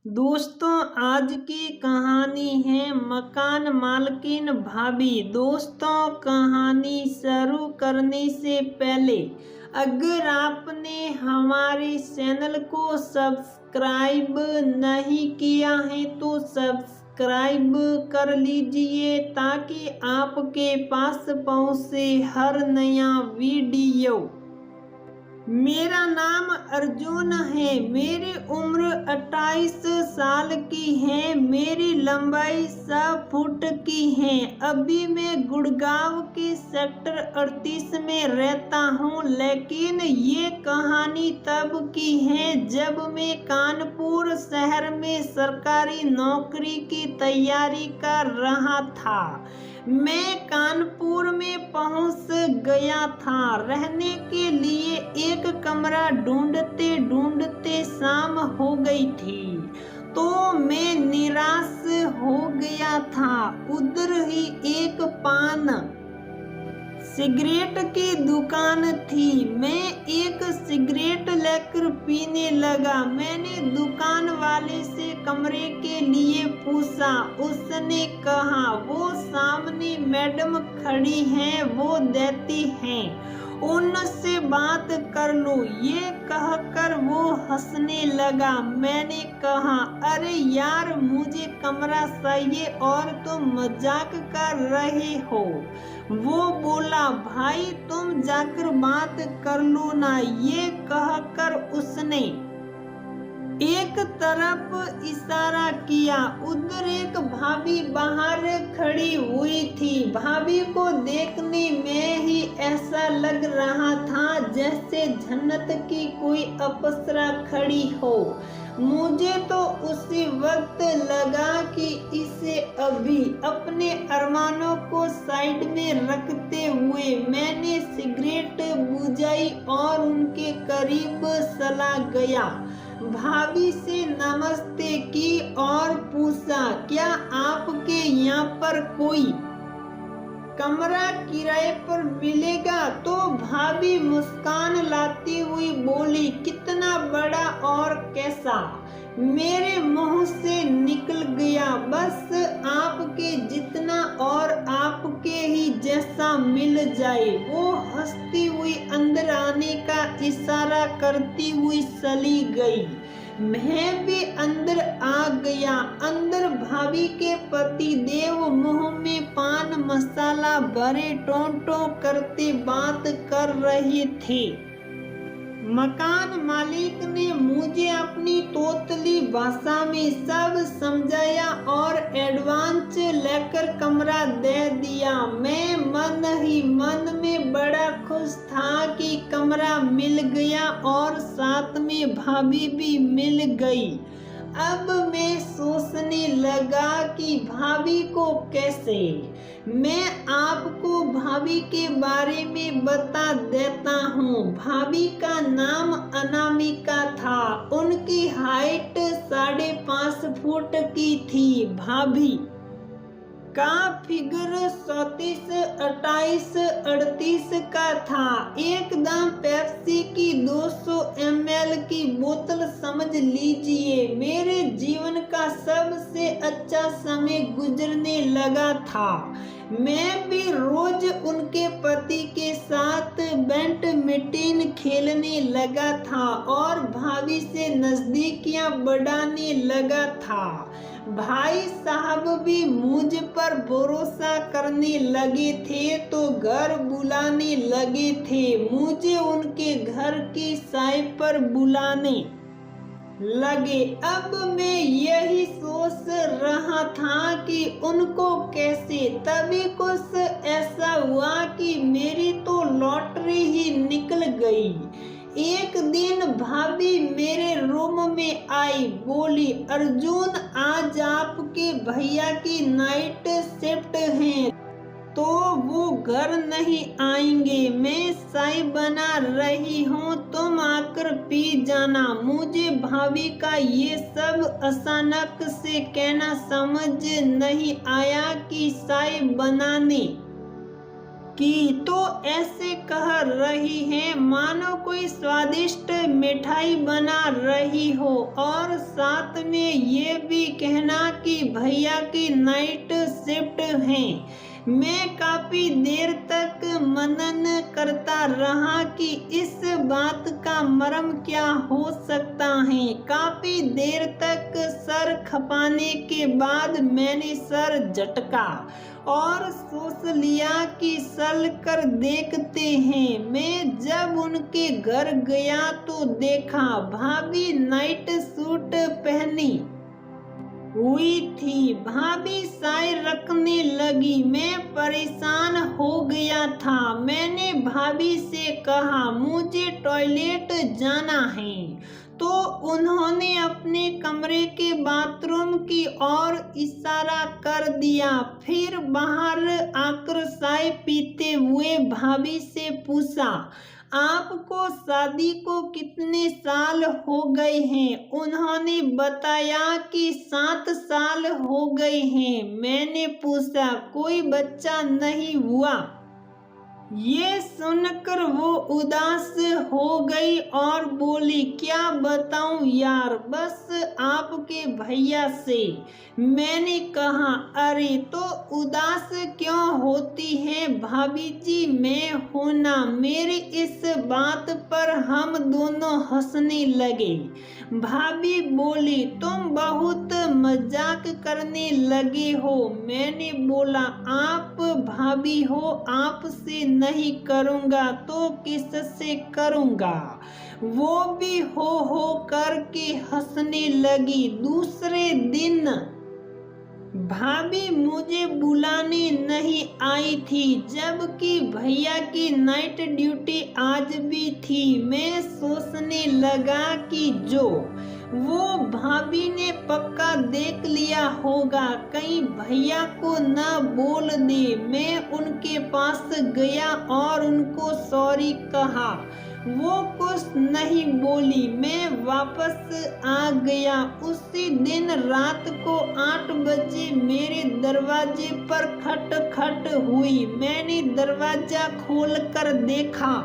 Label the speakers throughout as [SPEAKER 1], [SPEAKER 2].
[SPEAKER 1] दोस्तों, आज की कहानी है मकान मालकिन भाभी। दोस्तों, कहानी शुरू करने से पहले अगर आपने हमारे चैनल को सब्सक्राइब नहीं किया है तो सब्सक्राइब कर लीजिए ताकि आपके पास पहुंचे हर नया वीडियो। मेरा नाम अर्जुन है। मेरी उम्र 28 साल की है। मेरी लंबाई 100 फुट की है। अभी मैं गुड़गांव के सेक्टर 38 में रहता हूँ, लेकिन ये कहानी तब की है जब मैं कानपुर शहर में सरकारी नौकरी की तैयारी कर रहा था। मैं कानपुर में पहुंच गया था। रहने के लिए एक कमरा ढूंढते ढूंढते शाम हो गई थी, तो मैं निराश हो गया था। उधर ही एक पान सिगरेट की दुकान थी। मैं एक सिगरेट लेकर पीने लगा। मैंने दुकान वाले से कमरे के लिए पूछा। उसने कहा वो सामने मैडम खड़ी हैं, वो देती हैं, उनसे बात कर लो। ये कहकर वो हंसने लगा। मैंने कहा, अरे यार, मुझे कमरा चाहिए और तुम मजाक कर रहे हो। वो बोला, भाई तुम जाकर बात कर लो ना। ये कहकर उसने एक तरफ इशारा किया। उधर एक भाभी बाहर खड़ी हुई थी। भाभी को देखने में ही ऐसा लग रहा था जैसे जन्नत की कोई अप्सरा खड़ी हो। मुझे तो उसी वक्त लगा कि इसे अभी अपने अरमानों को साइड में रखते हुए मैंने सिगरेट बुझाई और उनके करीब चला गया। भाभी से नमस्ते की और पूछा, क्या आपके यहाँ पर कोई कमरा किराए पर मिलेगा? तो भाभी मुस्कान लाती हुई बोली, कितना बड़ा और कैसा? मेरे मुंह से निकल गया, बस आपके जितना और आपके ही जैसा मिल जाए। वो हंसती हुई अंदर आने का इशारा करती हुई चली गई। मैं भी अंदर आ गया। अंदर भाभी के पति देव मुंह में पान मसाला भरे टोंटो करते बात कर रहे थे। मकान मालिक ने मुझे अपनी तोतली भाषा में सब समझाया और एडवांस लेकर कमरा दे दिया। मैं मन ही मन में बड़ा खुश था कि कमरा मिल गया और साथ में भाभी भी मिल गई। अब मैं सोचने लगा कि भाभी को कैसे। मैं आपको भाभी के बारे में बता देता हूँ। भाभी का नाम अनामिका था। उनकी हाइट 5.5 फुट की थी। भाभी का फिगर 34, 28, 38 का था। एकदम पेप्सी की 200 ml की बोतल समझ लीजिए। मेरे जीवन का सबसे अच्छा समय गुजरने लगा था। मैं भी रोज उनके पति के साथ बैडमिंटन खेलने लगा था और भाभी से नजदीकियां बढ़ाने लगा था। भाई साहब भी मुझ पर भरोसा करने लगे थे तो घर बुलाने लगे थे। मुझे उनके घर की चाय पर बुलाने लगे। अब मैं यही सोच रहा था कि उनको कैसे। तभी कुछ ऐसा हुआ कि मेरी तो लॉटरी ही निकल गई। एक दिन भाभी मेरे रूम में आई, बोली, अर्जुन, आज आपके भैया की नाइट शिफ्ट है तो वो घर नहीं आएंगे। मैं चाय बना रही हूँ, तुम आकर पी जाना। मुझे भाभी का ये सब अचानक से कहना समझ नहीं आया कि चाय बनाने की तो ऐसे कह रही हैं मानो कोई स्वादिष्ट मिठाई बना रही हो, और साथ में ये भी कहना कि भैया की नाइट शिफ्ट है। मैं काफी देर तक मनन करता रहा कि इस बात का मर्म क्या हो सकता है। काफी देर तक सर खपाने के बाद मैंने सर झटका और सोच लिया कि चल कर देखते हैं। मैं जब उनके घर गया तो देखा भाभी नाइट सूट पहनी हुई थी। भाभी चाय रखने लगी। मैं परेशान हो गया था। मैंने भाभी से कहा मुझे टॉयलेट जाना है, तो उन्होंने अपने कमरे के बाथरूम की ओर इशारा कर दिया। फिर बाहर आकर चाय पीते हुए भाभी से पूछा, आपको शादी को कितने साल हो गए हैं? उन्होंने बताया कि 7 साल हो गए हैं। मैंने पूछा कोई बच्चा नहीं हुआ? ये सुनकर वो उदास हो गई और बोली, क्या बताऊं यार, बस आपके भैया से। मैंने कहा, अरे तो उदास क्यों होती है भाभी जी, मैं हूं ना। मेरी इस बात पर हम दोनों हंसने लगे। भाभी बोली, तुम बहुत मजाक करने लगे हो। मैंने बोला, आप भाभी हो, आपसे नहीं करूँगा तो किससे करूँगा। वो भी हो करके हंसने लगी। दूसरे दिन भाभी मुझे बुलाने नहीं आई थी, जबकि भैया की नाइट ड्यूटी आज भी थी। मैं सोचने लगा कि जो वो भाभी ने पक्का देख लिया होगा, कहीं भैया को न बोल दे। मैं उनके पास गया और उनको सॉरी कहा। वो कुछ नहीं बोली। मैं वापस आ गया। उसी दिन रात को 8 बजे मेरे दरवाजे पर खट खट हुई। मैंने दरवाजा खोलकर देखा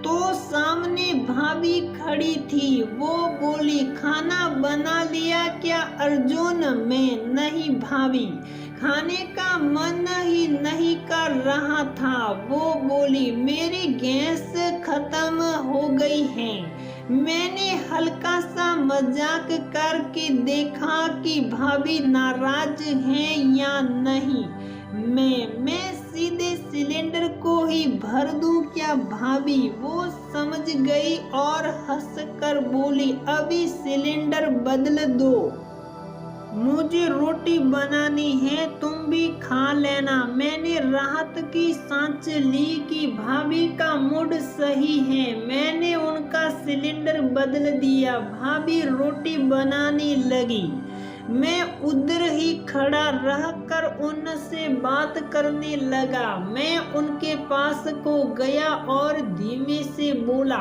[SPEAKER 1] तो सामने भाभी खड़ी थी। वो बोली, खाना बना लिया क्या अर्जुन? मैं, नहीं भाभी, खाने का मन ही नहीं कर रहा था। वो बोली, मेरी गैस खत्म हो गई है। मैंने हल्का सा मजाक करके देखा कि भाभी नाराज हैं या नहीं। मैं सीधे सिलेंडर को ही भर दूं क्या भाभी? वो समझ गई और हंसकर बोली, अभी सिलेंडर बदल दो। मुझे रोटी बनानी है, तुम भी खा लेना। मैंने राहत की सांस ली कि भाभी का मूड सही है। मैंने उनका सिलेंडर बदल दिया। भाभी रोटी बनाने लगी। मैं उधर ही खड़ा रहकर उनसे बात करने लगा। मैं उनके पास को गया और धीमे से बोला,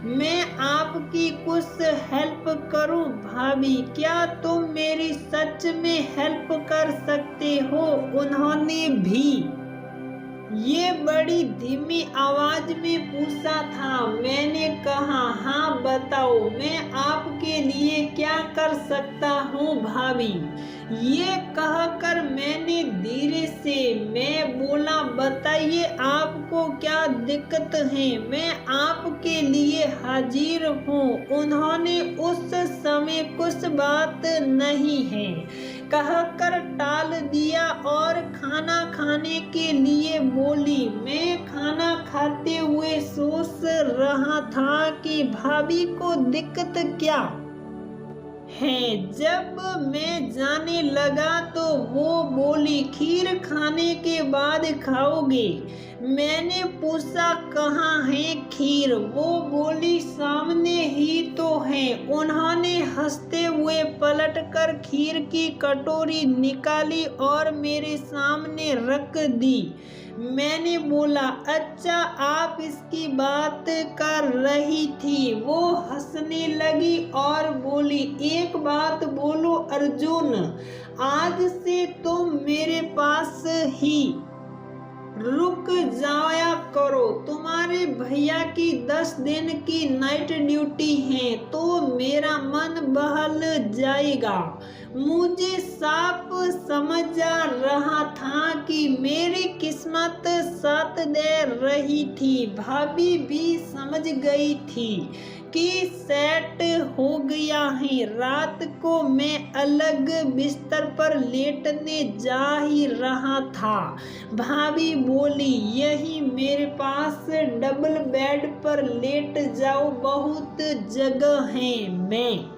[SPEAKER 1] मैं आपकी कुछ हेल्प करूं भाभी? क्या तुम मेरी सच में हेल्प कर सकते हो? उन्होंने भी ये बड़ी धीमी आवाज में पूछा था। मैंने कहा, हाँ बताओ, मैं आपके लिए क्या कर सकता हूँ भाभी? ये कहकर मैंने धीरे से मैं बोला, बताइए आपको क्या दिक्कत है, मैं आपके लिए हाजिर हूँ। उन्होंने उस समय कुछ बात नहीं है कहकर टाल दिया और खाना खाने के लिए बोली। मैं खाना खाते हुए सोच रहा था कि भाभी को दिक्कत क्या है। जब मैं जाने लगा तो वो बोली, खीर खाने के बाद खाओगे? मैंने पूछा, कहाँ है खीर? वो बोली, सामने ही तो है। उन्होंने हंसते हुए पलटकर खीर की कटोरी निकाली और मेरे सामने रख दी। मैंने बोला, अच्छा आप इसकी बात कर रही थी। वो हंसने लगी और बोली, एक बात बोलो अर्जुन, आज से तुम मेरे पास ही रुक जाया करो, तुम्हारे भैया की 10 दिन की नाइट ड्यूटी है तो मेरा मन बहल जाएगा। मुझे साफ समझ आ रहा था कि मेरी किस्मत साथ दे रही थी। भाभी भी समझ गई थी कि सेट हो गया है। रात को मैं अलग बिस्तर पर लेटने जा ही रहा था, भाभी बोली, यही मेरे पास डबल बेड पर लेट जाओ, बहुत जगह है। मैं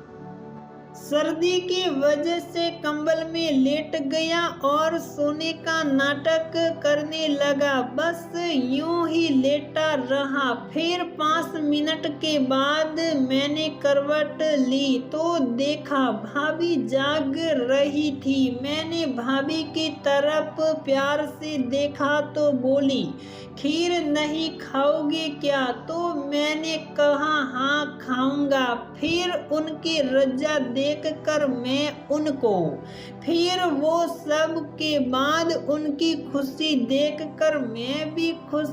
[SPEAKER 1] सर्दी की वजह से कंबल में लेट गया और सोने का नाटक करने लगा। बस यूं ही लेटा रहा। फिर 5 मिनट के बाद मैंने करवट ली तो देखा भाभी जाग रही थी। मैंने भाभी की तरफ प्यार से देखा तो बोली, खीर नहीं खाओगे क्या? तो मैंने कहा हाँ खाऊंगा। फिर उनकी रजा देखकर मैं उनको, फिर वो सब के बाद उनकी खुशी देखकर मैं भी खुश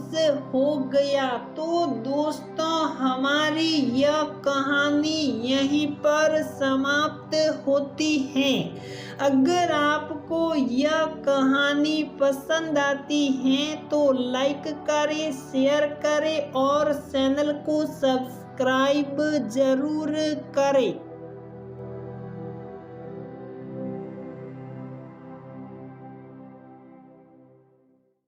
[SPEAKER 1] हो गया। तो दोस्तों, हमारी यह कहानी यहीं पर समाप्त होती है। अगर आपको यह कहानी पसंद आती है तो लाइक करें, शेयर करें और चैनल को सब्सक्राइब जरूर करें।